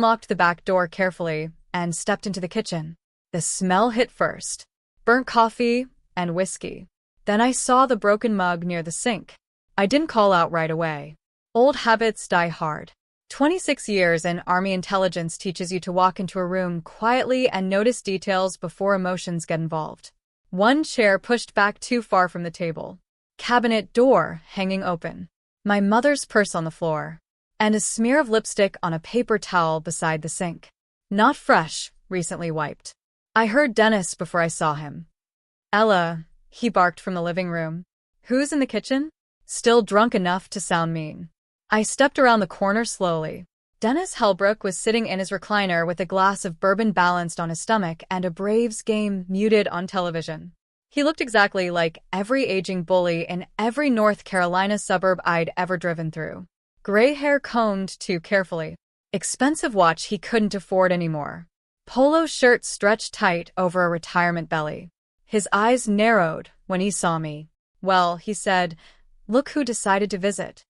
Locked the back door carefully and stepped into the kitchen. The smell hit first. Burnt coffee and whiskey. Then I saw the broken mug near the sink. I didn't call out right away. Old habits die hard. 26 years in Army intelligence teaches you to walk into a room quietly and notice details before emotions get involved. One chair pushed back too far from the table. Cabinet door hanging open. My mother's purse on the floor. And a smear of lipstick on a paper towel beside the sink. Not fresh, recently wiped. I heard Dennis before I saw him. Ella, he barked from the living room. Who's in the kitchen? Still drunk enough to sound mean. I stepped around the corner slowly. Dennis Hellbrook was sitting in his recliner with a glass of bourbon balanced on his stomach and a Braves game muted on television. He looked exactly like every aging bully in every North Carolina suburb I'd ever driven through. Gray hair combed too carefully. Expensive watch he couldn't afford anymore. Polo shirt stretched tight over a retirement belly. His eyes narrowed when he saw me. Well, he said, "Look who decided to visit."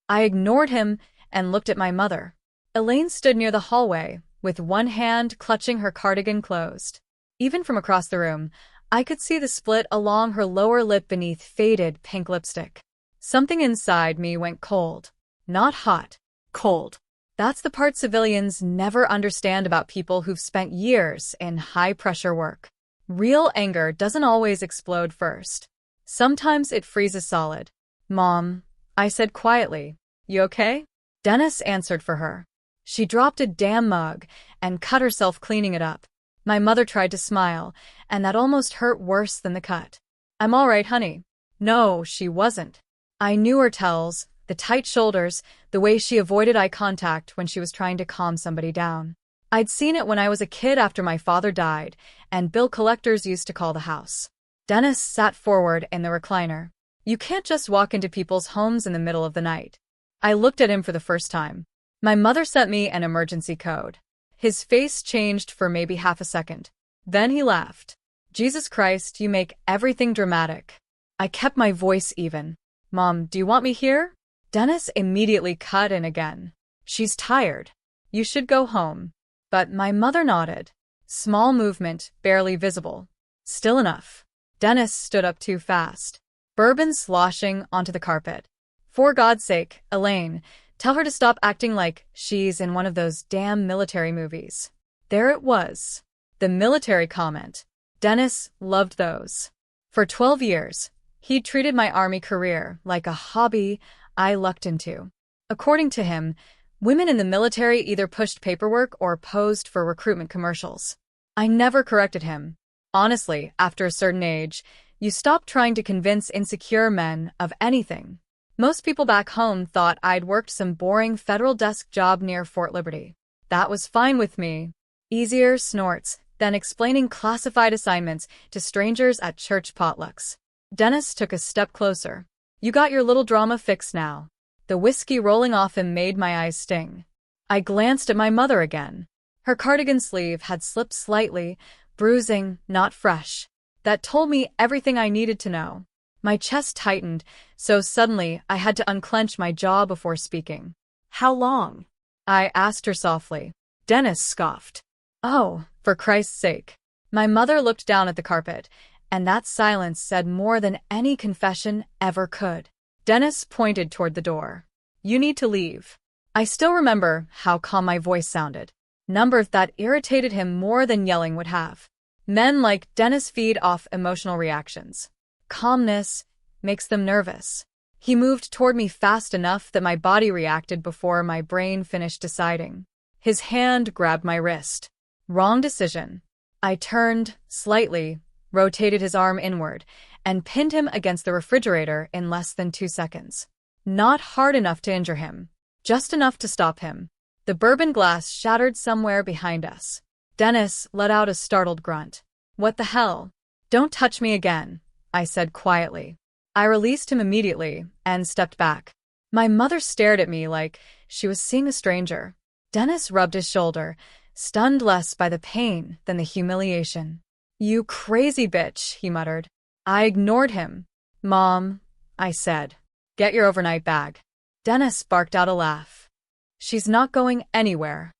I ignored him and looked at my mother. Elaine stood near the hallway, with one hand clutching her cardigan closed. Even from across the room, I could see the split along her lower lip beneath faded pink lipstick. Something inside me went cold. Not hot. Cold. That's the part civilians never understand about people who've spent years in high-pressure work. Real anger doesn't always explode first. Sometimes it freezes solid. "Mom," I said quietly, "you okay?" Dennis answered for her. She dropped a damn mug and cut herself cleaning it up. My mother tried to smile, and that almost hurt worse than the cut. "I'm all right, honey." No, she wasn't. I knew her tells, the tight shoulders, the way she avoided eye contact when she was trying to calm somebody down. I'd seen it when I was a kid after my father died, and bill collectors used to call the house. Dennis sat forward in the recliner. You can't just walk into people's homes in the middle of the night. I looked at him for the first time. My mother sent me an emergency code. His face changed for maybe half a second. Then he laughed. "Jesus Christ, you make everything dramatic." I kept my voice even. "Mom, do you want me here?" Dennis immediately cut in again. "She's tired. You should go home." But my mother nodded. Small movement, barely visible. Still enough. Dennis stood up too fast. Bourbon sloshing onto the carpet. "For God's sake, Elaine, tell her to stop acting like she's in one of those damn military movies." There it was. The military comment. Dennis loved those. For 12 years, he'd treated my Army career like a hobby I lucked into. According to him, women in the military either pushed paperwork or posed for recruitment commercials. I never corrected him. Honestly, after a certain age, you stop trying to convince insecure men of anything. Most people back home thought I'd worked some boring federal desk job near Fort Liberty. That was fine with me. Easier snorts than explaining classified assignments to strangers at church potlucks. Dennis took a step closer. "You got your little drama fixed now." The whiskey rolling off him made my eyes sting. I glanced at my mother again. Her cardigan sleeve had slipped slightly, bruising, not fresh. That told me everything I needed to know. My chest tightened, so suddenly I had to unclench my jaw before speaking. "How long?" I asked her softly. Dennis scoffed. "Oh, for Christ's sake." My mother looked down at the carpet, and that silence said more than any confession ever could. Dennis pointed toward the door. "You need to leave." I still remember how calm my voice sounded. Number that irritated him more than yelling would have. Men like Dennis feed off emotional reactions. Calmness makes them nervous. He moved toward me fast enough that my body reacted before my brain finished deciding. His hand grabbed my wrist. Wrong decision. I turned, slightly, rotated his arm inward, and pinned him against the refrigerator in less than 2 seconds. Not hard enough to injure him. Just enough to stop him. The bourbon glass shattered somewhere behind us. Dennis let out a startled grunt. "What the hell?" "Don't touch me again," I said quietly. I released him immediately and stepped back. My mother stared at me like she was seeing a stranger. Dennis rubbed his shoulder, stunned less by the pain than the humiliation. "You crazy bitch," he muttered. I ignored him. "Mom," I said, "get your overnight bag." Dennis barked out a laugh. "She's not going anywhere."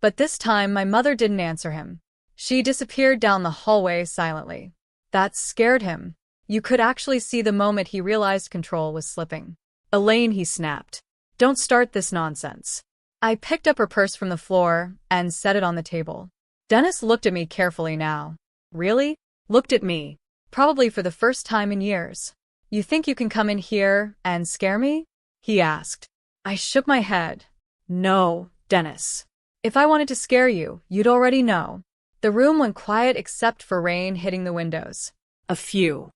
But this time my mother didn't answer him. She disappeared down the hallway silently. That scared him. You could actually see the moment he realized control was slipping. "Elaine," he snapped. "Don't start this nonsense." I picked up her purse from the floor and set it on the table. Dennis looked at me carefully now. Really? Looked at me. Probably for the first time in years. "You think you can come in here and scare me?" he asked. I shook my head. "No, Dennis. If I wanted to scare you, you'd already know." The room went quiet except for rain hitting the windows. A few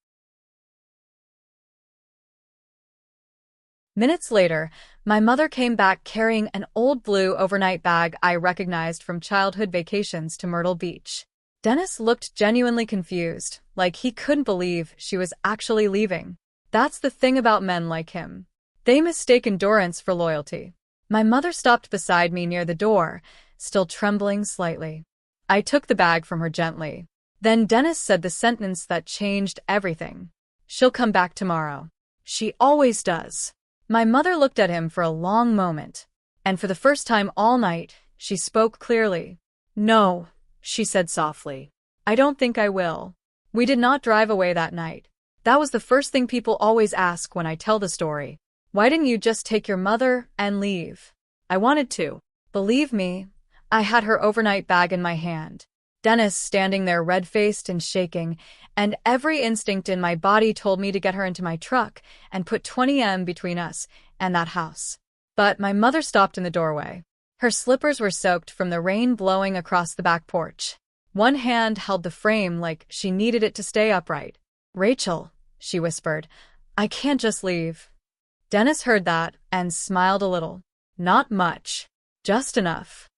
minutes later, my mother came back carrying an old blue overnight bag I recognized from childhood vacations to Myrtle Beach. Dennis looked genuinely confused, like he couldn't believe she was actually leaving. That's the thing about men like him. They mistake endurance for loyalty. My mother stopped beside me near the door, still trembling slightly. I took the bag from her gently. Then Dennis said the sentence that changed everything. "She'll come back tomorrow. She always does." My mother looked at him for a long moment, and for the first time all night, she spoke clearly. "No," she said softly. "I don't think I will." We did not drive away that night. That was the first thing people always ask when I tell the story. "Why didn't you just take your mother and leave?" I wanted to. Believe me, I had her overnight bag in my hand. Dennis standing there red-faced and shaking, and every instinct in my body told me to get her into my truck and put 20M between us and that house. But my mother stopped in the doorway. Her slippers were soaked from the rain blowing across the back porch. One hand held the frame like she needed it to stay upright. "Rachel," she whispered, "I can't just leave." Dennis heard that and smiled a little. Not much. Just enough.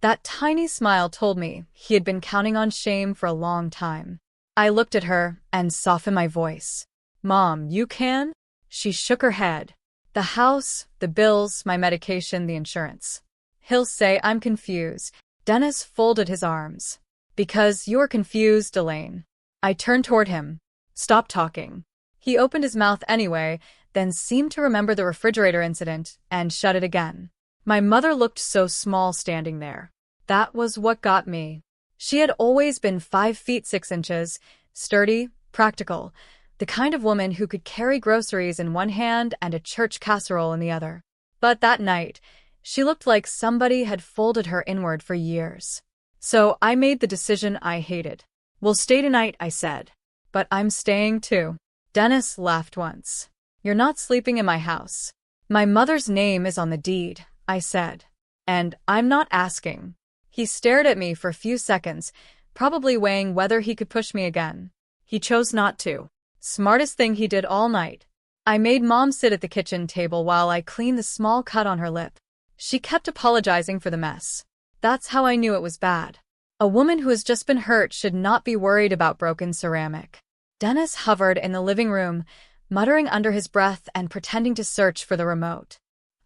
That tiny smile told me he had been counting on shame for a long time. I looked at her and softened my voice. "Mom, you can?" She shook her head. "The house, the bills, my medication, the insurance." "He'll say I'm confused." Dennis folded his arms. "Because you're confused, Elaine." I turned toward him. "Stop talking." He opened his mouth anyway, then seemed to remember the refrigerator incident and shut it again. My mother looked so small standing there. That was what got me. She had always been 5 feet 6 inches, sturdy, practical, the kind of woman who could carry groceries in one hand and a church casserole in the other. But that night, she looked like somebody had folded her inward for years. So I made the decision I hated. "We'll stay tonight," I said. "But I'm staying too." Dennis laughed once. "You're not sleeping in my house." "My mother's name is on the deed," I said. "And I'm not asking." He stared at me for a few seconds, probably weighing whether he could push me again. He chose not to. Smartest thing he did all night. I made Mom sit at the kitchen table while I cleaned the small cut on her lip. She kept apologizing for the mess. That's how I knew it was bad. A woman who has just been hurt should not be worried about broken ceramic. Dennis hovered in the living room, muttering under his breath and pretending to search for the remote.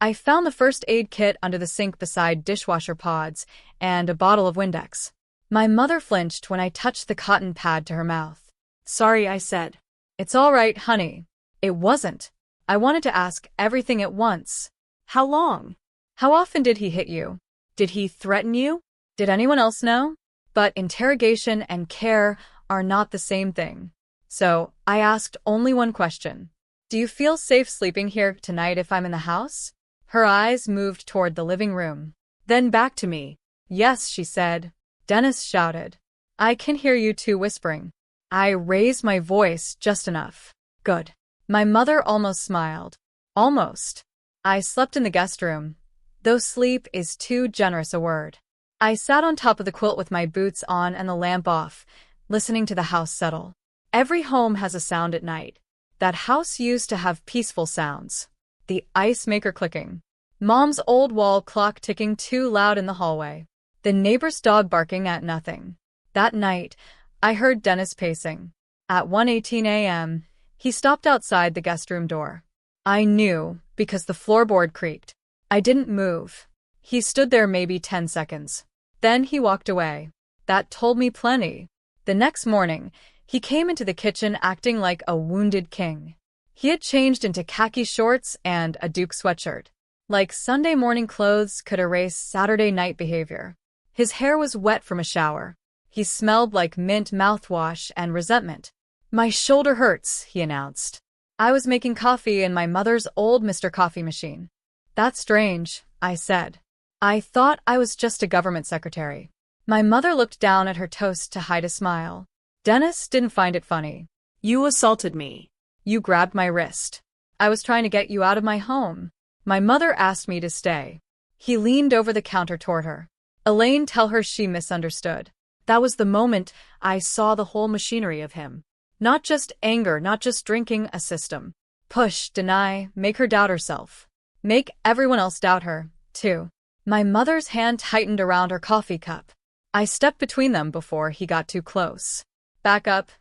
I found the first aid kit under the sink beside dishwasher pods and a bottle of Windex. My mother flinched when I touched the cotton pad to her mouth. "Sorry," I said. "It's all right, honey." It wasn't. I wanted to ask everything at once. How long? How often did he hit you? Did he threaten you? Did anyone else know? But interrogation and care are not the same thing. So I asked only one question. "Do you feel safe sleeping here tonight if I'm in the house?" Her eyes moved toward the living room. Then back to me. "Yes," she said. Dennis shouted. "I can hear you two whispering." I raised my voice just enough. "Good." My mother almost smiled. Almost. I slept in the guest room, though sleep is too generous a word. I sat on top of the quilt with my boots on and the lamp off, listening to the house settle. Every home has a sound at night. That house used to have peaceful sounds. The ice maker clicking. Mom's old wall clock ticking too loud in the hallway. The neighbor's dog barking at nothing. That night, I heard Dennis pacing. At 1:18 a.m., he stopped outside the guest room door. I knew, because the floorboard creaked. I didn't move. He stood there maybe 10 seconds. Then he walked away. That told me plenty. The next morning, he came into the kitchen acting like a wounded king. He had changed into khaki shorts and a Duke sweatshirt. Like Sunday morning clothes could erase Saturday night behavior. His hair was wet from a shower. He smelled like mint mouthwash and resentment. "My shoulder hurts," he announced. I was making coffee in my mother's old Mr. Coffee machine. "That's strange," I said. "I thought I was just a government secretary." My mother looked down at her toast to hide a smile. "Dennis didn't find it funny. You assaulted me." You grabbed my wrist. I was trying to get you out of my home. My mother asked me to stay." He leaned over the counter toward her. "Elaine, tell her she misunderstood." That was the moment I saw the whole machinery of him. Not just anger, not just drinking, a system. Push, deny, make her doubt herself. Make everyone else doubt her, too. My mother's hand tightened around her coffee cup. I stepped between them before he got too close. "Back up."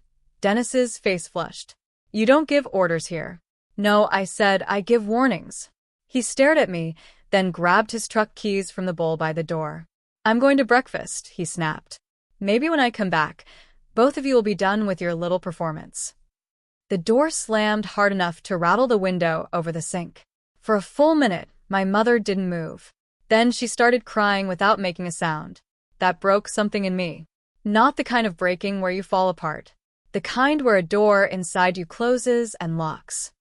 Dennis's face flushed. "You don't give orders here." "No," I said, "I give warnings." He stared at me, then grabbed his truck keys from the bowl by the door. "I'm going to breakfast," he snapped. "Maybe when I come back, both of you will be done with your little performance." The door slammed hard enough to rattle the window over the sink. For a full minute, my mother didn't move. Then she started crying without making a sound. That broke something in me. Not the kind of breaking where you fall apart. The kind where a door inside you closes and locks.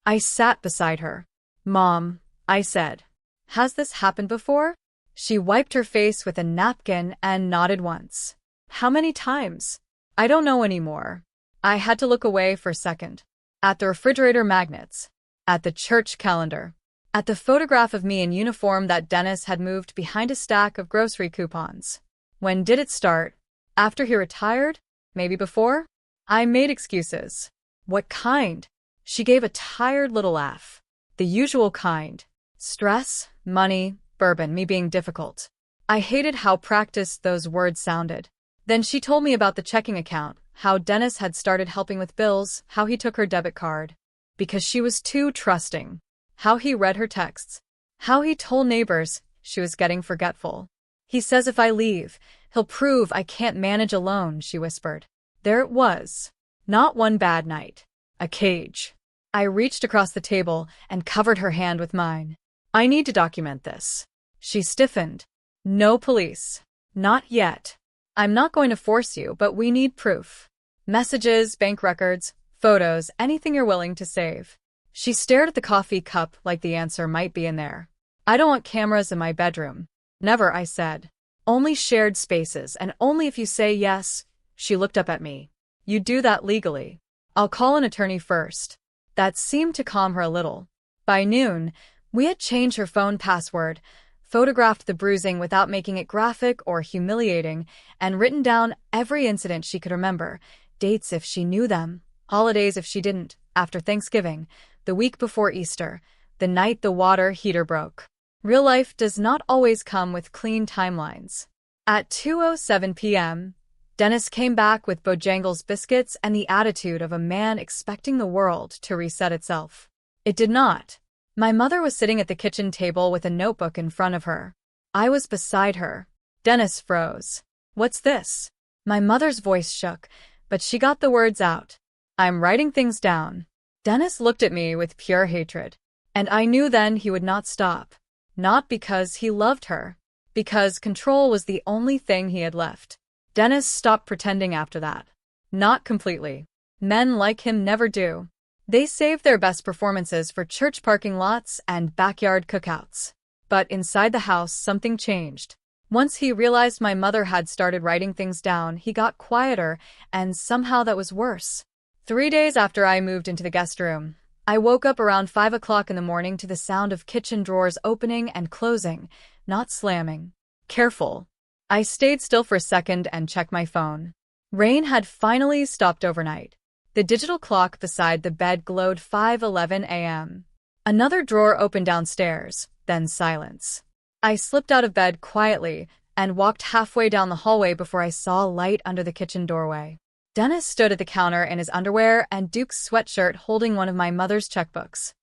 I sat beside her. "Mom," I said, "has this happened before?" She wiped her face with a napkin and nodded once. "How many times?" "I don't know anymore." I had to look away for a second. At the refrigerator magnets. At the church calendar. At the photograph of me in uniform that Dennis had moved behind a stack of grocery coupons. When did it start? After he retired? Maybe before? I made excuses. "What kind?" She gave a tired little laugh. "The usual kind. Stress, money, bourbon, me being difficult." I hated how practiced those words sounded. Then she told me about the checking account, how Dennis had started helping with bills, how he took her debit card. Because she was too trusting. How he read her texts. How he told neighbors she was getting forgetful. "He says if I leave, he'll prove I can't manage alone," she whispered. There it was. Not one bad night. A cage. I reached across the table and covered her hand with mine. "I need to document this." She stiffened. "No police. Not yet. I'm not going to force you, but we need proof. Messages, bank records, photos, anything you're willing to save." She stared at the coffee cup like the answer might be in there. "I don't want cameras in my bedroom." "Never," I said. "Only shared spaces, and only if you say yes." She looked up at me. "You do that legally." "I'll call an attorney first." That seemed to calm her a little. By noon, we had changed her phone password, photographed the bruising without making it graphic or humiliating, and written down every incident she could remember, dates if she knew them, holidays if she didn't, after Thanksgiving, the week before Easter, the night the water heater broke. Real life does not always come with clean timelines. At 2:07 p.m., Dennis came back with Bojangles biscuits and the attitude of a man expecting the world to reset itself. It did not. My mother was sitting at the kitchen table with a notebook in front of her. I was beside her. Dennis froze. "What's this?" My mother's voice shook, but she got the words out. "I'm writing things down." Dennis looked at me with pure hatred. And I knew then he would not stop. Not because he loved her. Because control was the only thing he had left. Dennis stopped pretending after that. Not completely. Men like him never do. They save their best performances for church parking lots and backyard cookouts. But inside the house, something changed. Once he realized my mother had started writing things down, he got quieter, and somehow that was worse. 3 days after I moved into the guest room, I woke up around 5 o'clock in the morning to the sound of kitchen drawers opening and closing, not slamming. Careful. I stayed still for a second and checked my phone. Rain had finally stopped overnight. The digital clock beside the bed glowed 5:11 a.m. Another drawer opened downstairs, then silence. I slipped out of bed quietly and walked halfway down the hallway before I saw a light under the kitchen doorway. Dennis stood at the counter in his underwear and Duke's sweatshirt holding one of my mother's checkbooks.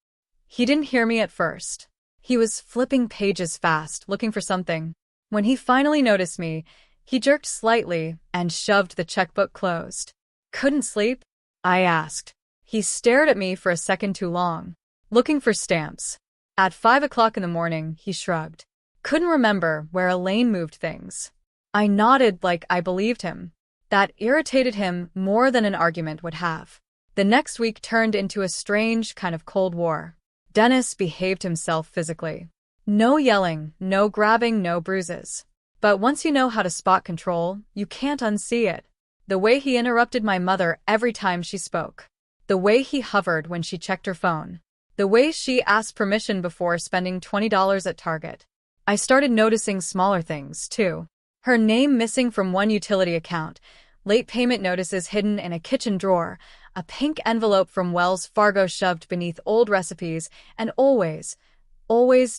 He didn't hear me at first. He was flipping pages fast, looking for something. When he finally noticed me, he jerked slightly and shoved the checkbook closed. "Couldn't sleep?" I asked. He stared at me for a second too long. "Looking for stamps." At 5 o'clock in the morning, he shrugged. "Couldn't remember where Elaine moved things." I nodded like I believed him. That irritated him more than an argument would have. The next week turned into a strange kind of Cold War. Dennis behaved himself physically. No yelling, no grabbing, no bruises. But once you know how to spot control, you can't unsee it. The way he interrupted my mother every time she spoke. The way he hovered when she checked her phone. The way she asked permission before spending $20 at Target. I started noticing smaller things, too. Her name missing from one utility account, late payment notices hidden in a kitchen drawer, a pink envelope from Wells Fargo shoved beneath old recipes, and always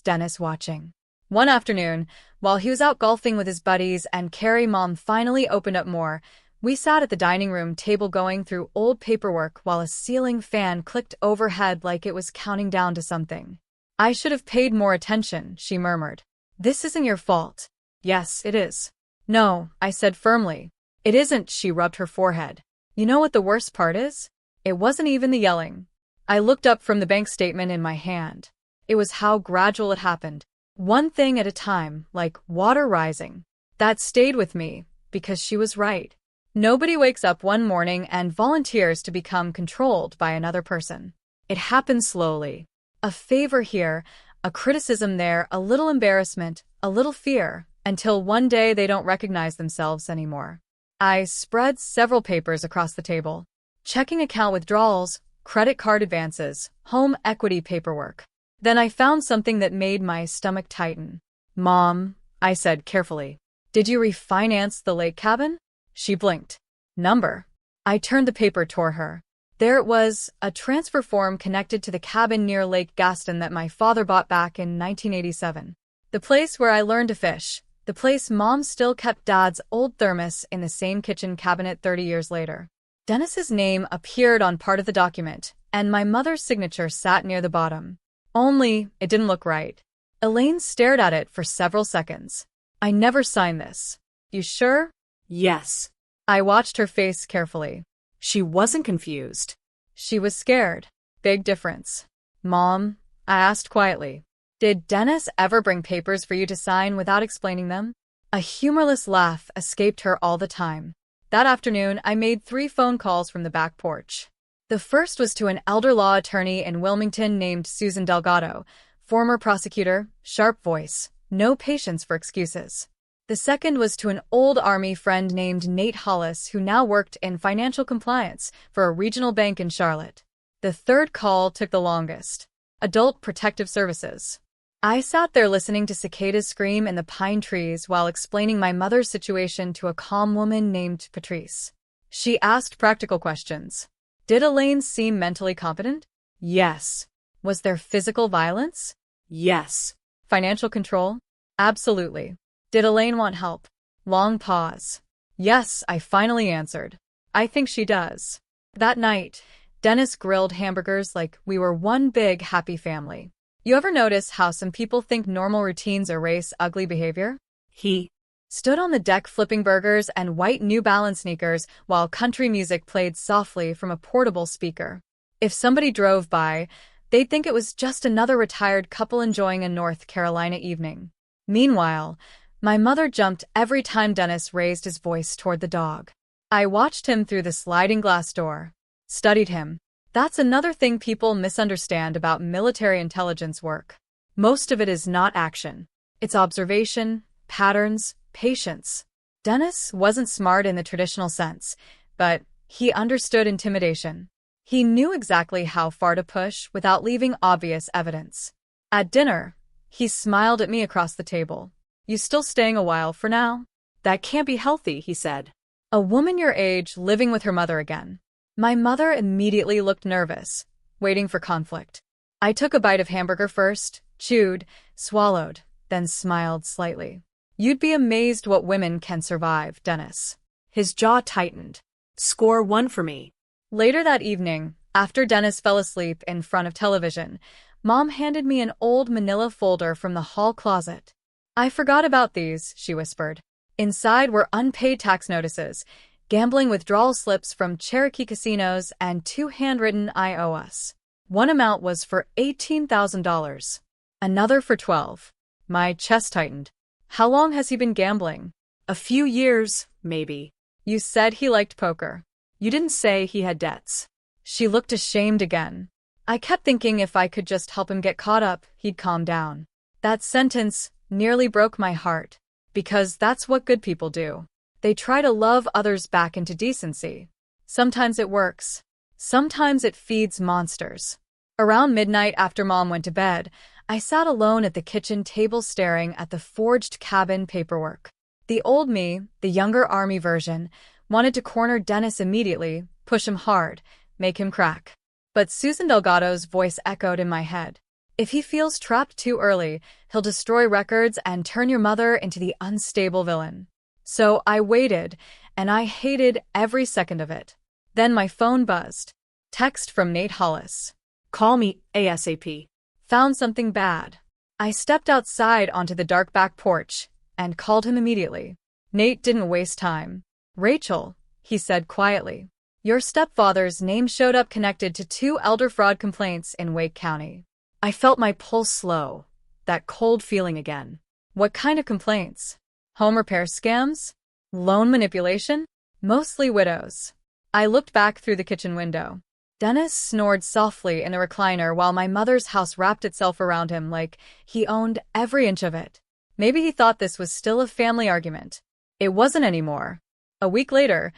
Dennis watching. One afternoon, while he was out golfing with his buddies and Carrie Mom finally opened up more, we sat at the dining room table going through old paperwork while a ceiling fan clicked overhead like it was counting down to something. I should have paid more attention, she murmured. This isn't your fault. Yes, it is. No, I said firmly. It isn't, she rubbed her forehead. You know what the worst part is? It wasn't even the yelling. I looked up from the bank statement in my hand. It was how gradual it happened. One thing at a time, like water rising. That stayed with me, because she was right. Nobody wakes up one morning and volunteers to become controlled by another person. It happens slowly. A favor here, a criticism there, a little embarrassment, a little fear, until one day they don't recognize themselves anymore. I spread several papers across the table. Checking account withdrawals, credit card advances, home equity paperwork. Then I found something that made my stomach tighten. Mom, I said carefully, did you refinance the lake cabin? She blinked. Number. I turned the paper toward her. There it was, a transfer form connected to the cabin near Lake Gaston that my father bought back in 1987. The place where I learned to fish. The place Mom still kept Dad's old thermos in the same kitchen cabinet 30 years later. Dennis's name appeared on part of the document, and my mother's signature sat near the bottom. Only, it didn't look right. Elaine stared at it for several seconds. I never signed this. You sure? Yes. I watched her face carefully. She wasn't confused. She was scared. Big difference. Mom, I asked quietly, did Dennis ever bring papers for you to sign without explaining them? A humorless laugh escaped her all the time. That afternoon, I made 3 phone calls from the back porch. The first was to an elder law attorney in Wilmington named Susan Delgado, former prosecutor, sharp voice, no patience for excuses. The second was to an old Army friend named Nate Hollis who now worked in financial compliance for a regional bank in Charlotte. The third call took the longest. Adult Protective Services. I sat there listening to cicadas scream in the pine trees while explaining my mother's situation to a calm woman named Patrice. She asked practical questions. Did Elaine seem mentally competent? Yes. Was there physical violence? Yes. Financial control? Absolutely. Did Elaine want help? Long pause. Yes, I finally answered. I think she does. That night, Dennis grilled hamburgers like we were one big happy family. You ever notice how some people think normal routines erase ugly behavior? He stood on the deck flipping burgers and white New Balance sneakers while country music played softly from a portable speaker. If somebody drove by, they'd think it was just another retired couple enjoying a North Carolina evening. Meanwhile, my mother jumped every time Dennis raised his voice toward the dog. I watched him through the sliding glass door. Studied him. That's another thing people misunderstand about military intelligence work. Most of it is not action. It's observation, patterns, patience. Dennis wasn't smart in the traditional sense, but he understood intimidation. He knew exactly how far to push without leaving obvious evidence. At dinner, he smiled at me across the table. You still staying a while for now? That can't be healthy, he said. A woman your age living with her mother again. My mother immediately looked nervous, waiting for conflict. I took a bite of hamburger first, chewed, swallowed, then smiled slightly. You'd be amazed what women can survive, Dennis. His jaw tightened. Score 1 for me. Later that evening, after Dennis fell asleep in front of television, Mom handed me an old manila folder from the hall closet. I forgot about these, she whispered. Inside were unpaid tax notices, gambling withdrawal slips from Cherokee casinos, and 2 handwritten I owe us. One amount was for $18,000. Another for $12,000. My chest tightened. How long has he been gambling? A few years, maybe. You said he liked poker. You didn't say he had debts. She looked ashamed again. I kept thinking if I could just help him get caught up, he'd calm down. That sentence nearly broke my heart, because that's what good people do. They try to love others back into decency. Sometimes it works. Sometimes it feeds monsters. Around midnight after Mom went to bed, I sat alone at the kitchen table staring at the forged cabin paperwork. The old me, the younger army version, wanted to corner Dennis immediately, push him hard, make him crack. But Susan Delgado's voice echoed in my head. If he feels trapped too early, he'll destroy records and turn your mother into the unstable villain. So I waited, and I hated every second of it. Then my phone buzzed. Text from Nate Hollis. Call me ASAP. Found something bad. I stepped outside onto the dark back porch and called him immediately. Nate didn't waste time. Rachel, he said quietly. Your stepfather's name showed up connected to 2 elder fraud complaints in Wake County. I felt my pulse slow, that cold feeling again. What kind of complaints? Home repair scams? Loan manipulation? Mostly widows. I looked back through the kitchen window. Dennis snored softly in the recliner while my mother's house wrapped itself around him like he owned every inch of it. Maybe he thought this was still a family argument. It wasn't anymore. A week later,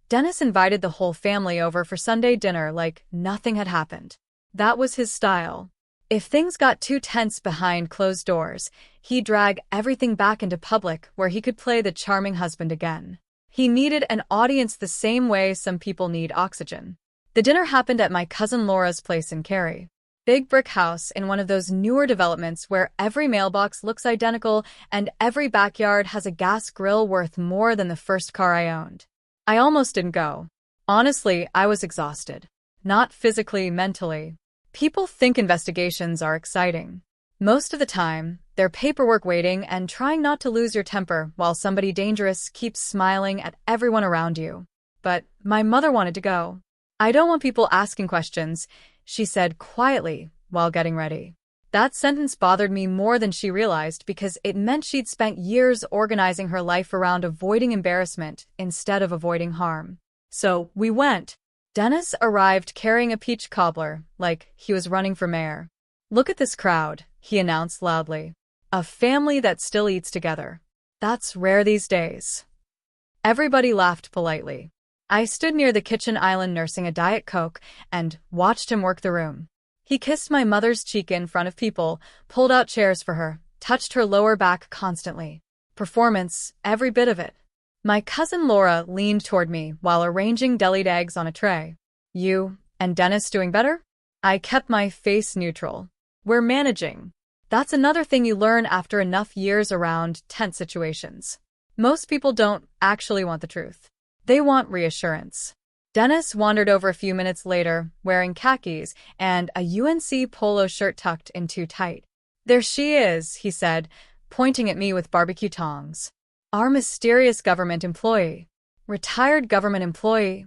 Dennis invited the whole family over for Sunday dinner like nothing had happened. That was his style. If things got too tense behind closed doors, he'd drag everything back into public where he could play the charming husband again. He needed an audience the same way some people need oxygen. The dinner happened at my cousin Laura's place in Cary. Big brick house in one of those newer developments where every mailbox looks identical and every backyard has a gas grill worth more than the first car I owned. I almost didn't go. Honestly, I was exhausted. Not physically, mentally. People think investigations are exciting. Most of the time, they're paperwork waiting and trying not to lose your temper while somebody dangerous keeps smiling at everyone around you. But my mother wanted to go. I don't want people asking questions, she said quietly while getting ready. That sentence bothered me more than she realized because it meant she'd spent years organizing her life around avoiding embarrassment instead of avoiding harm. So we went. Dennis arrived carrying a peach cobbler, like he was running for mayor. Look at this crowd, he announced loudly. A family that still eats together. That's rare these days. Everybody laughed politely. I stood near the kitchen island nursing a Diet Coke and watched him work the room. He kissed my mother's cheek in front of people, pulled out chairs for her, touched her lower back constantly. Performance, every bit of it. My cousin Laura leaned toward me while arranging delied eggs on a tray. You and Dennis doing better? I kept my face neutral. We're managing. That's another thing you learn after enough years around tense situations. Most people don't actually want the truth. They want reassurance. Dennis wandered over a few minutes later, wearing khakis and a UNC polo shirt tucked in too tight. There she is, he said, pointing at me with barbecue tongs. Our mysterious government employee. Retired government employee,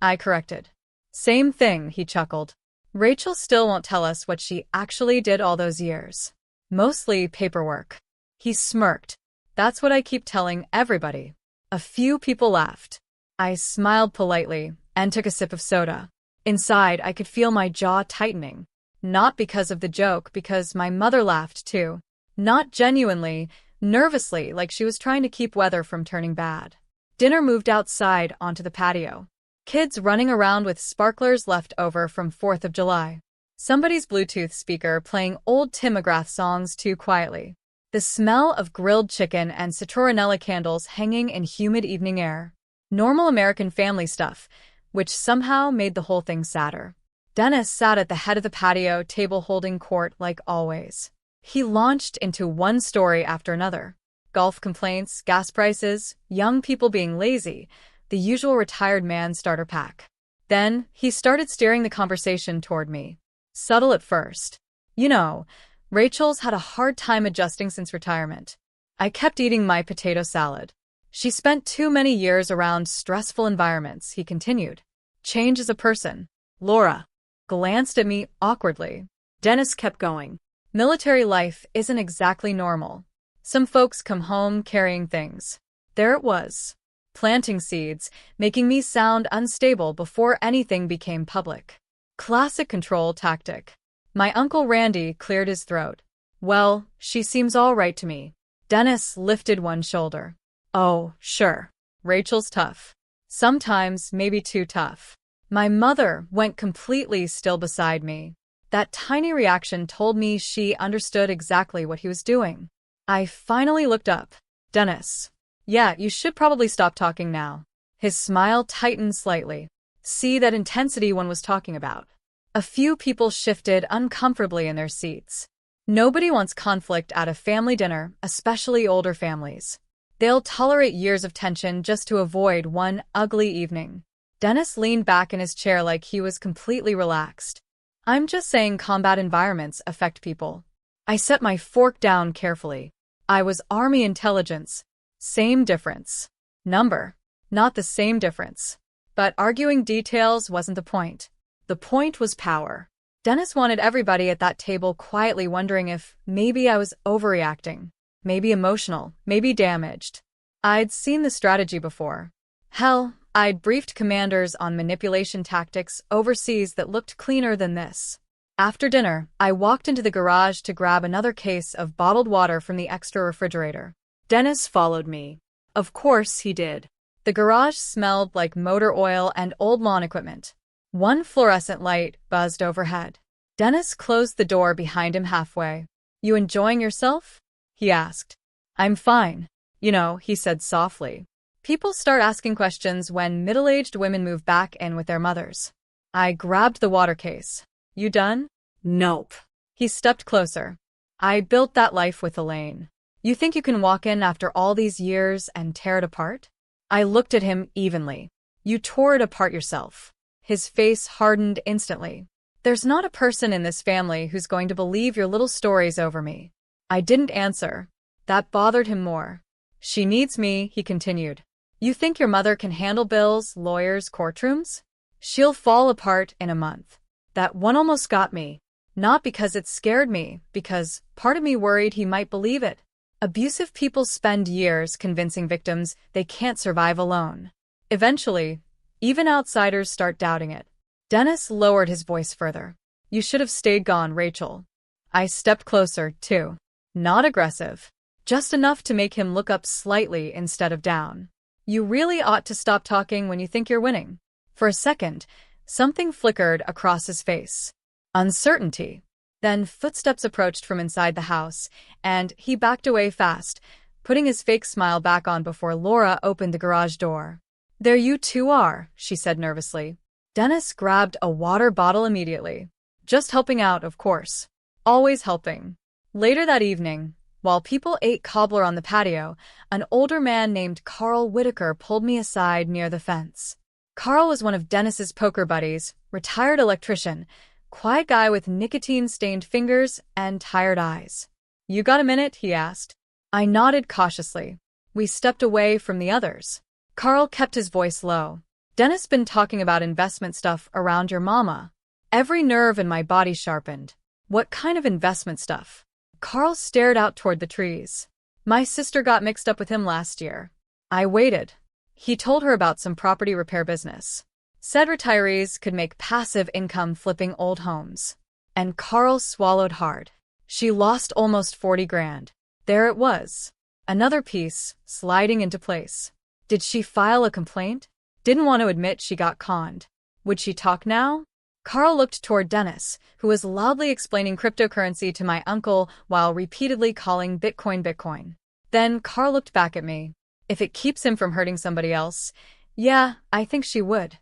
I corrected. Same thing, he chuckled. Rachel still won't tell us what she actually did all those years. Mostly paperwork. He smirked. That's what I keep telling everybody. A few people laughed. I smiled politely and took a sip of soda. Inside, I could feel my jaw tightening. Not because of the joke, because my mother laughed too. Not genuinely, nervously, like she was trying to keep weather from turning bad. Dinner moved outside onto the patio. Kids running around with sparklers left over from 4th of July. Somebody's Bluetooth speaker playing old Tim McGrath songs too quietly. The smell of grilled chicken and citronella candles hanging in humid evening air. Normal American family stuff, which somehow made the whole thing sadder. Dennis sat at the head of the patio table holding court like always. He launched into one story after another. Golf complaints, gas prices, young people being lazy, the usual retired man starter pack. Then, he started steering the conversation toward me. Subtle at first. You know, Rachel's had a hard time adjusting since retirement. I kept eating my potato salad. She spent too many years around stressful environments, he continued. Change as a person. Laura glanced at me awkwardly. Dennis kept going. Military life isn't exactly normal. Some folks come home carrying things. There it was. Planting seeds, making me sound unstable before anything became public. Classic control tactic. My Uncle Randy cleared his throat. Well, she seems all right to me. Dennis lifted one shoulder. Oh, sure. Rachel's tough. Sometimes maybe too tough. My mother went completely still beside me. That tiny reaction told me she understood exactly what he was doing. I finally looked up. Dennis. Yeah, you should probably stop talking now. His smile tightened slightly. See that intensity one was talking about. A few people shifted uncomfortably in their seats. Nobody wants conflict at a family dinner, especially older families. They'll tolerate years of tension just to avoid one ugly evening. Dennis leaned back in his chair like he was completely relaxed. I'm just saying combat environments affect people. I set my fork down carefully. I was Army intelligence. Same difference. Number. Not the same difference. But arguing details wasn't the point. The point was power. Dennis wanted everybody at that table quietly wondering if maybe I was overreacting, maybe emotional, maybe damaged. I'd seen the strategy before. Hell, I'd briefed commanders on manipulation tactics overseas that looked cleaner than this. After dinner, I walked into the garage to grab another case of bottled water from the extra refrigerator. Dennis followed me. Of course he did. The garage smelled like motor oil and old lawn equipment. One fluorescent light buzzed overhead. Dennis closed the door behind him halfway. You enjoying yourself? He asked. I'm fine. You know, he said softly. People start asking questions when middle-aged women move back in with their mothers. I grabbed the water case. You done? Nope. He stepped closer. I built that life with Elaine. You think you can walk in after all these years and tear it apart? I looked at him evenly. You tore it apart yourself. His face hardened instantly. There's not a person in this family who's going to believe your little stories over me. I didn't answer. That bothered him more. She needs me, he continued. You think your mother can handle bills, lawyers, courtrooms? She'll fall apart in a month. That one almost got me. Not because it scared me, because part of me worried he might believe it. Abusive people spend years convincing victims they can't survive alone. Eventually, even outsiders start doubting it. Dennis lowered his voice further. You should have stayed gone, Rachel. I stepped closer, too. Not aggressive. Just enough to make him look up slightly instead of down. You really ought to stop talking when you think you're winning. For a second, something flickered across his face. Uncertainty. Then footsteps approached from inside the house, and he backed away fast, putting his fake smile back on before Laura opened the garage door. There you two are, she said nervously. Dennis grabbed a water bottle immediately. Just helping out, of course. Always helping. Later that evening, while people ate cobbler on the patio, an older man named Carl Whitaker pulled me aside near the fence. Carl was one of Dennis's poker buddies, retired electrician, quiet guy with nicotine-stained fingers and tired eyes. You got a minute? He asked. I nodded cautiously. We stepped away from the others. Carl kept his voice low. Dennis been talking about investment stuff around your mama. Every nerve in my body sharpened. What kind of investment stuff? Carl stared out toward the trees. My sister got mixed up with him last year. I waited. He told her about some property repair business. Said retirees could make passive income flipping old homes. And Carl swallowed hard. She lost almost 40 grand. There it was. Another piece, sliding into place. Did she file a complaint? Didn't want to admit she got conned. Would she talk now? Carl looked toward Dennis, who was loudly explaining cryptocurrency to my uncle while repeatedly calling Bitcoin Bitcoin. Then Carl looked back at me. If it keeps him from hurting somebody else, yeah, I think she would.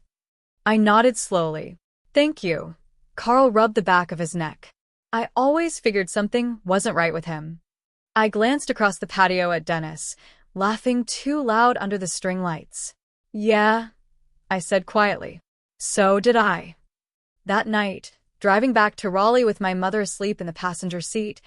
I nodded slowly. Thank you. Carl rubbed the back of his neck. I always figured something wasn't right with him. I glanced across the patio at Dennis, laughing too loud under the string lights. Yeah, I said quietly. So did I. That night, driving back to Raleigh with my mother asleep in the passenger seat,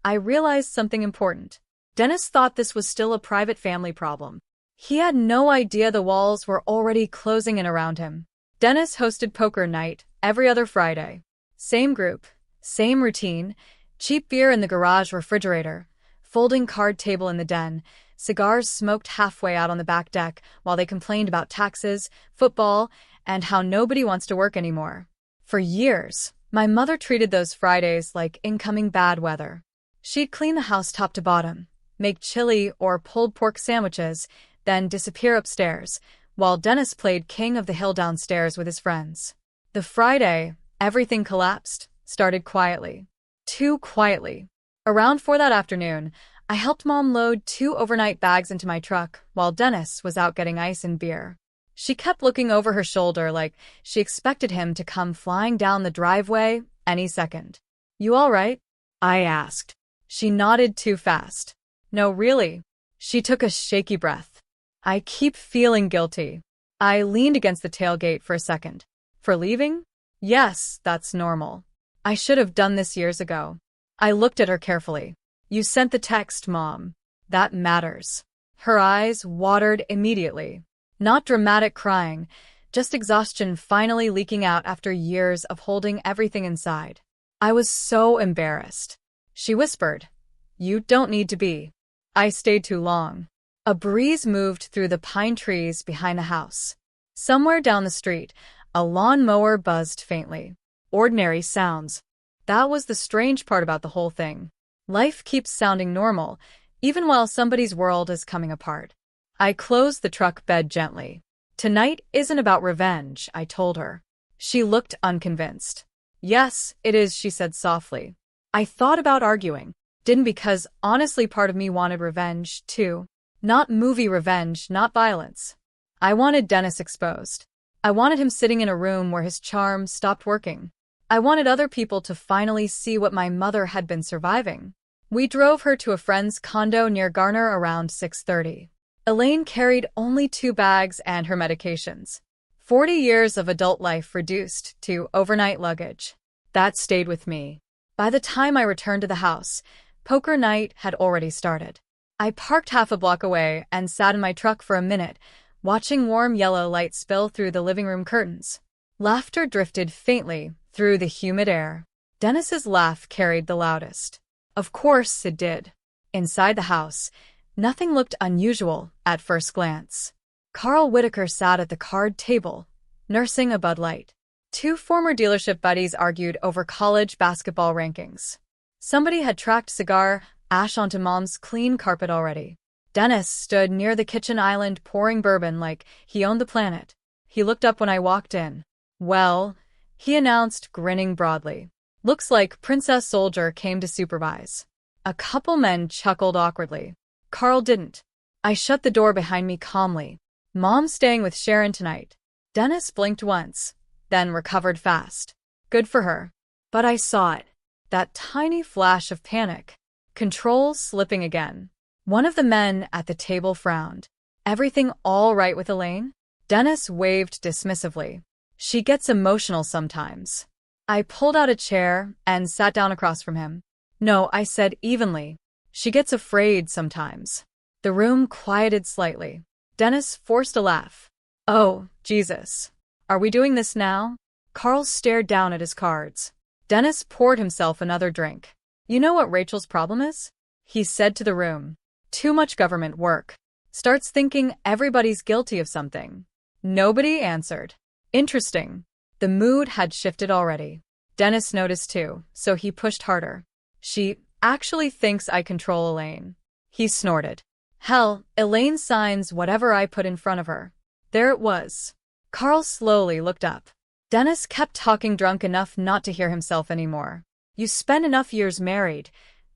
I realized something important. Dennis thought this was still a private family problem. He had no idea the walls were already closing in around him. Dennis hosted poker night every other Friday. Same group, same routine, cheap beer in the garage refrigerator, folding card table in the den, cigars smoked halfway out on the back deck while they complained about taxes, football, and how nobody wants to work anymore. For years, my mother treated those Fridays like incoming bad weather. She'd clean the house top to bottom, make chili or pulled pork sandwiches, then disappear upstairs, while Dennis played King of the Hill downstairs with his friends. The Friday, everything collapsed, started quietly. Too quietly. Around 4 that afternoon, I helped Mom load 2 overnight bags into my truck while Dennis was out getting ice and beer. She kept looking over her shoulder like she expected him to come flying down the driveway any second. "You all right?" I asked. She nodded too fast. "No, really." She took a shaky breath. "I keep feeling guilty." I leaned against the tailgate for a second. "For leaving?" "Yes, that's normal. I should have done this years ago." I looked at her carefully. "You sent the text, Mom. That matters." Her eyes watered immediately. Not dramatic crying, just exhaustion finally leaking out after years of holding everything inside. I was so embarrassed. She whispered, "You don't need to be." I stayed too long. A breeze moved through the pine trees behind the house. Somewhere down the street, a lawnmower buzzed faintly. Ordinary sounds. That was the strange part about the whole thing. Life keeps sounding normal, even while somebody's world is coming apart. I closed the truck bed gently. "Tonight isn't about revenge," I told her. She looked unconvinced. "Yes, it is," she said softly. I thought about arguing. Didn't, because honestly part of me wanted revenge, too. Not movie revenge, not violence. I wanted Dennis exposed. I wanted him sitting in a room where his charm stopped working. I wanted other people to finally see what my mother had been surviving. We drove her to a friend's condo near Garner around 6:30. Elaine carried only 2 bags and her medications. 40 years of adult life reduced to overnight luggage. That stayed with me. By the time I returned to the house, poker night had already started. I parked half a block away and sat in my truck for a minute, watching warm yellow light spill through the living room curtains. Laughter drifted faintly through the humid air. Dennis's laugh carried the loudest. Of course it did. Inside the house, nothing looked unusual at first glance. Carl Whitaker sat at the card table, nursing a Bud Light. 2 former dealership buddies argued over college basketball rankings. Somebody had tracked cigar ash onto Mom's clean carpet already. Dennis stood near the kitchen island pouring bourbon like he owned the planet. He looked up when I walked in. "Well," he announced, grinning broadly. "Looks like Princess Soldier came to supervise." A couple men chuckled awkwardly. Carl didn't. I shut the door behind me calmly. "Mom's staying with Sharon tonight." Dennis blinked once, then recovered fast. Good for her. But I saw it. That tiny flash of panic. Control slipping again. One of the men at the table frowned. "Everything all right with Elaine?" Dennis waved dismissively. "She gets emotional sometimes." I pulled out a chair and sat down across from him. "No," I said evenly. "She gets afraid sometimes." The room quieted slightly. Dennis forced a laugh. "Oh, Jesus. Are we doing this now?" Carl stared down at his cards. Dennis poured himself another drink. "You know what Rachel's problem is?" he said to the room. "Too much government work. Starts thinking everybody's guilty of something." Nobody answered. Interesting. The mood had shifted already. Dennis noticed too, so he pushed harder. "She actually thinks I control Elaine." He snorted. "Hell, Elaine signs whatever I put in front of her." There it was. Carl slowly looked up. Dennis kept talking drunk enough not to hear himself anymore. "You spend enough years married,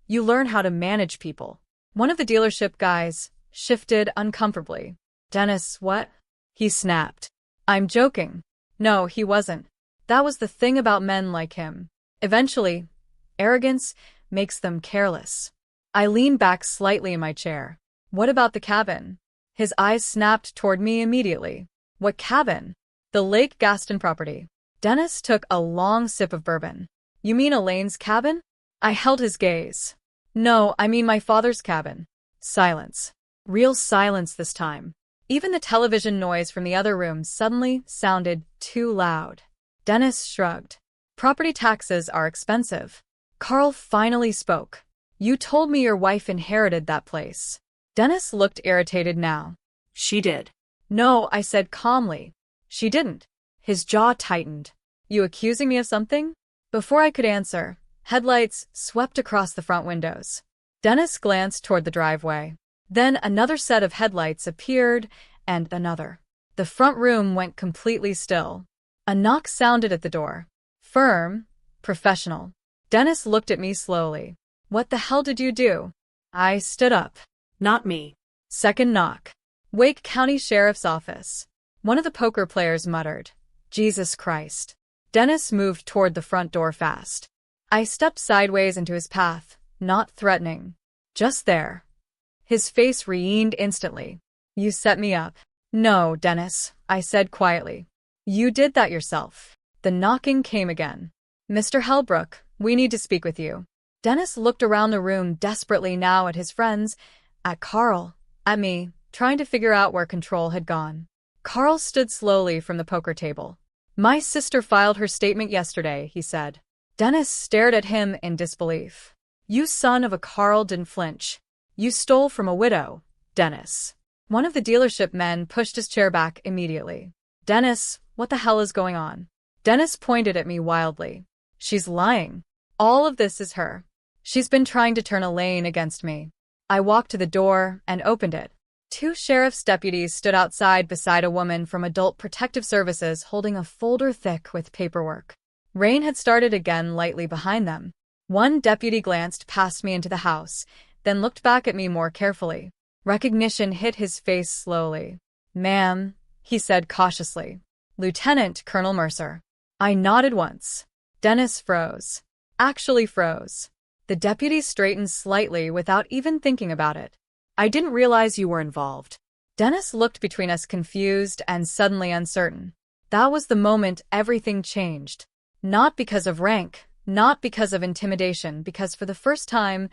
you learn how to manage people." One of the dealership guys shifted uncomfortably. "Dennis, what?" he snapped. "I'm joking." No, he wasn't. That was the thing about men like him. Eventually, arrogance makes them careless. I leaned back slightly in my chair. "What about the cabin?" His eyes snapped toward me immediately. "What cabin?" "The Lake Gaston property." Dennis took a long sip of bourbon. "You mean Elaine's cabin?" I held his gaze. "No, I mean my father's cabin." Silence. Real silence this time. Even the television noise from the other room suddenly sounded too loud. Dennis shrugged. "Property taxes are expensive." Carl finally spoke. "You told me your wife inherited that place." Dennis looked irritated now. She did. No, I said calmly. She didn't. His jaw tightened. You accusing me of something? Before I could answer, headlights swept across the front windows. Dennis glanced toward the driveway. Then another set of headlights appeared, and another. The front room went completely still. A knock sounded at the door. Firm, professional. Dennis looked at me slowly. What the hell did you do? I stood up. Not me. Second knock. Wake County Sheriff's Office. One of the poker players muttered. Jesus Christ. Dennis moved toward the front door fast. I stepped sideways into his path, not threatening. Just there. His face re-eased instantly. You set me up. No, Dennis, I said quietly. You did that yourself. The knocking came again. Mr. Hellbrook, we need to speak with you. Dennis looked around the room desperately now at his friends, at Carl, at me, trying to figure out where control had gone. Carl stood slowly from the poker table. My sister filed her statement yesterday, he said. Dennis stared at him in disbelief. You son of a Carl didn't flinch. You stole from a widow, Dennis. One of the dealership men pushed his chair back immediately. Dennis, what the hell is going on? Dennis pointed at me wildly. She's lying. All of this is her. She's been trying to turn Elaine against me. I walked to the door and opened it. Two sheriff's deputies stood outside beside a woman from Adult Protective Services holding a folder thick with paperwork. Rain had started again lightly behind them. One deputy glanced past me into the house, then looked back at me more carefully. Recognition hit his face slowly. Ma'am, he said cautiously. Lieutenant Colonel Mercer. I nodded once. Dennis froze. Actually froze. The deputy straightened slightly without even thinking about it. I didn't realize you were involved. Dennis looked between us confused and suddenly uncertain. That was the moment everything changed. Not because of rank, not because of intimidation, because for the first time,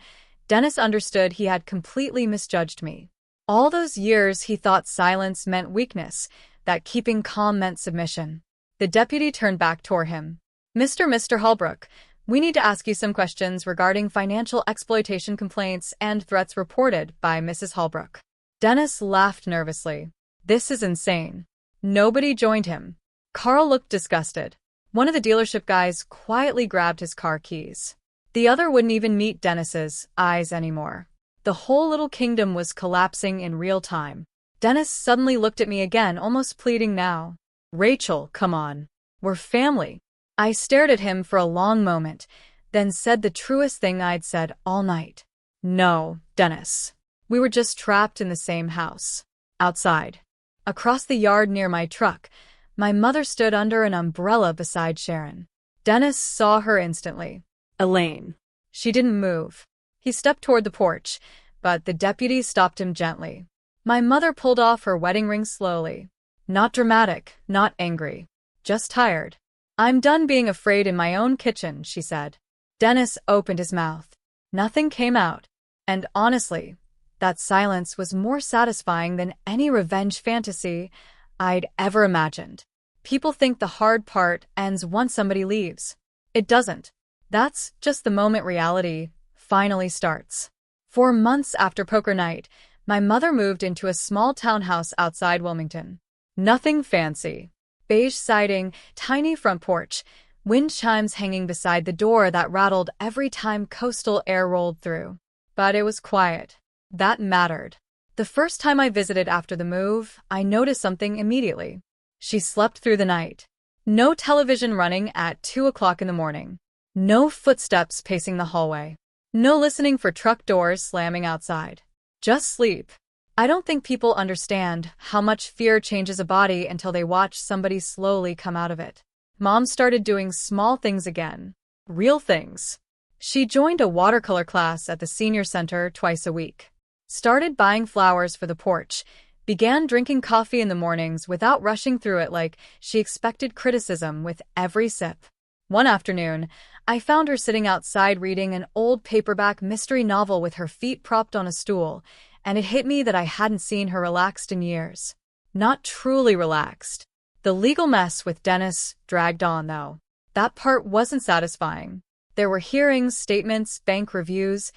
Dennis understood he had completely misjudged me. All those years he thought silence meant weakness, that keeping calm meant submission. The deputy turned back toward him. Mr. Holbrook, we need to ask you some questions regarding financial exploitation complaints and threats reported by Mrs. Holbrook. Dennis laughed nervously. This is insane. Nobody joined him. Carl looked disgusted. One of the dealership guys quietly grabbed his car keys. The other wouldn't even meet Dennis's eyes anymore. The whole little kingdom was collapsing in real time. Dennis suddenly looked at me again, almost pleading now. Rachel, come on. We're family. I stared at him for a long moment, then said the truest thing I'd said all night. No, Dennis. We were just trapped in the same house. Outside. Across the yard near my truck, my mother stood under an umbrella beside Sharon. Dennis saw her instantly. Elaine. She didn't move. He stepped toward the porch, but the deputy stopped him gently. My mother pulled off her wedding ring slowly. Not dramatic, not angry. Just tired. I'm done being afraid in my own kitchen, she said. Dennis opened his mouth. Nothing came out. And honestly, that silence was more satisfying than any revenge fantasy I'd ever imagined. People think the hard part ends once somebody leaves. It doesn't. That's just the moment reality finally starts. 4 months after poker night, my mother moved into a small townhouse outside Wilmington. Nothing fancy. Beige siding, tiny front porch, wind chimes hanging beside the door that rattled every time coastal air rolled through. But it was quiet. That mattered. The first time I visited after the move, I noticed something immediately. She slept through the night. No television running at 2 o'clock in the morning. No footsteps pacing the hallway. No listening for truck doors slamming outside. Just sleep. I don't think people understand how much fear changes a body until they watch somebody slowly come out of it. Mom started doing small things again. Real things. She joined a watercolor class at the senior center twice a week. Started buying flowers for the porch. Began drinking coffee in the mornings without rushing through it like she expected criticism with every sip. One afternoon, I found her sitting outside reading an old paperback mystery novel with her feet propped on a stool, and it hit me that I hadn't seen her relaxed in years. Not truly relaxed. The legal mess with Dennis dragged on, though. That part wasn't satisfying. There were hearings, statements, bank reviews,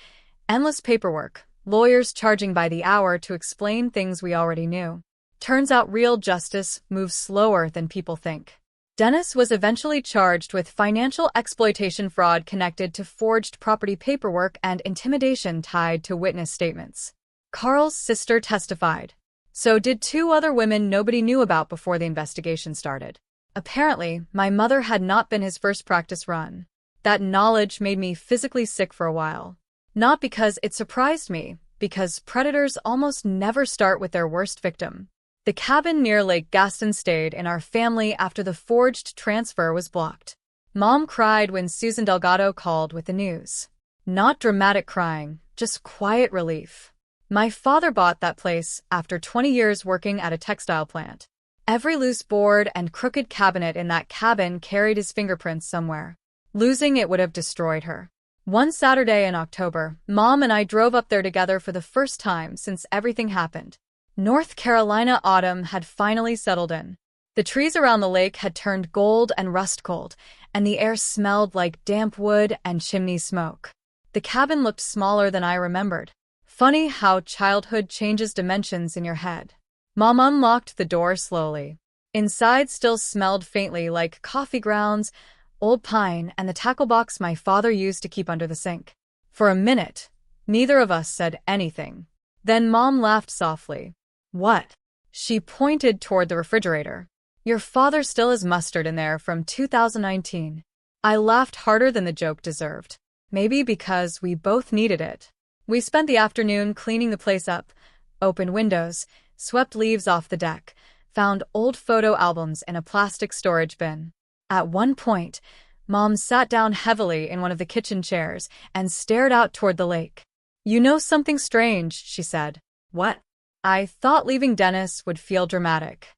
endless paperwork, lawyers charging by the hour to explain things we already knew. Turns out real justice moves slower than people think. Dennis was eventually charged with financial exploitation fraud connected to forged property paperwork and intimidation tied to witness statements. Carl's sister testified. So did two other women nobody knew about before the investigation started. Apparently, my mother had not been his first practice run. That knowledge made me physically sick for a while. Not because it surprised me, because predators almost never start with their worst victim. The cabin near Lake Gaston stayed in our family after the forged transfer was blocked. Mom cried when Susan Delgado called with the news. Not dramatic crying, just quiet relief. My father bought that place after 20 years working at a textile plant. Every loose board and crooked cabinet in that cabin carried his fingerprints somewhere. Losing it would have destroyed her. One Saturday in October, Mom and I drove up there together for the first time since everything happened. North Carolina autumn had finally settled in. The trees around the lake had turned gold and rust-cold, and the air smelled like damp wood and chimney smoke. The cabin looked smaller than I remembered. Funny how childhood changes dimensions in your head. Mom unlocked the door slowly. Inside still smelled faintly like coffee grounds, old pine, and the tackle box my father used to keep under the sink. For a minute, neither of us said anything. Then Mom laughed softly. What? She pointed toward the refrigerator. Your father still has mustard in there from 2019. I laughed harder than the joke deserved. Maybe because we both needed it. We spent the afternoon cleaning the place up, opened windows, swept leaves off the deck, found old photo albums in a plastic storage bin. At one point, Mom sat down heavily in one of the kitchen chairs and stared out toward the lake. You know something strange, she said. What? I thought leaving Dennis would feel dramatic.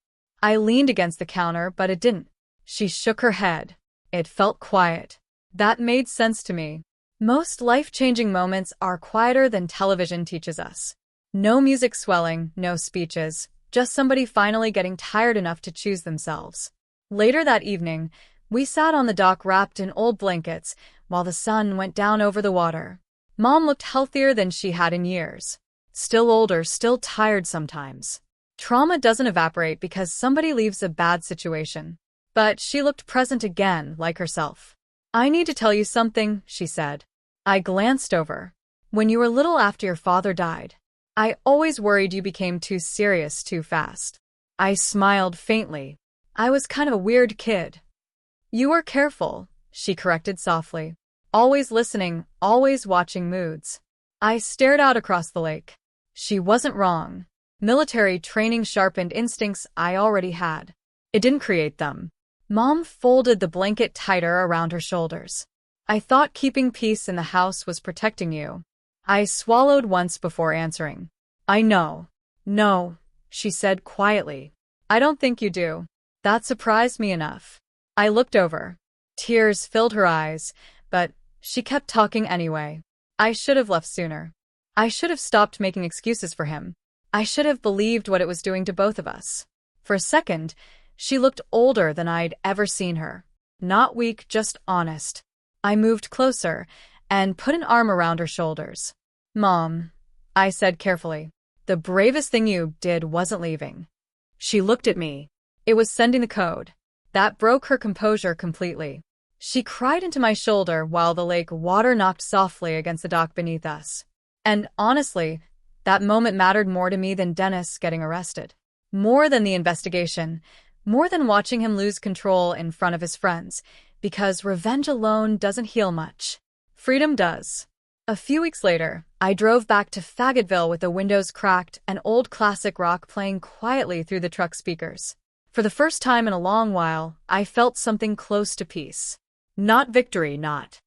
I leaned against the counter, but it didn't. She shook her head. It felt quiet. That made sense to me. Most life-changing moments are quieter than television teaches us. No music swelling, no speeches, just somebody finally getting tired enough to choose themselves. Later that evening, we sat on the dock wrapped in old blankets while the sun went down over the water. Mom looked healthier than she had in years. Still older, still tired sometimes. Trauma doesn't evaporate because somebody leaves a bad situation. But she looked present again, like herself. I need to tell you something, she said. I glanced over. When you were little after your father died, I always worried you became too serious too fast. I smiled faintly. I was kind of a weird kid. You were careful, she corrected softly. Always listening, always watching moods. I stared out across the lake. She wasn't wrong. Military training sharpened instincts I already had. It didn't create them. Mom folded the blanket tighter around her shoulders. I thought keeping peace in the house was protecting you. I swallowed once before answering. I know. No, she said quietly. I don't think you do. That surprised me enough. I looked over. Tears filled her eyes, but she kept talking anyway. I should have left sooner. I should have stopped making excuses for him. I should have believed what it was doing to both of us. For a second, she looked older than I'd ever seen her. Not weak, just honest. I moved closer and put an arm around her shoulders. Mom, I said carefully, the bravest thing you did wasn't leaving. She looked at me. It was sending the code. That broke her composure completely. She cried into my shoulder while the lake water knocked softly against the dock beneath us. And honestly, that moment mattered more to me than Dennis getting arrested. More than the investigation, more than watching him lose control in front of his friends, because revenge alone doesn't heal much. Freedom does. A few weeks later, I drove back to Fayetteville with the windows cracked and old classic rock playing quietly through the truck speakers. For the first time in a long while, I felt something close to peace. Not victory, not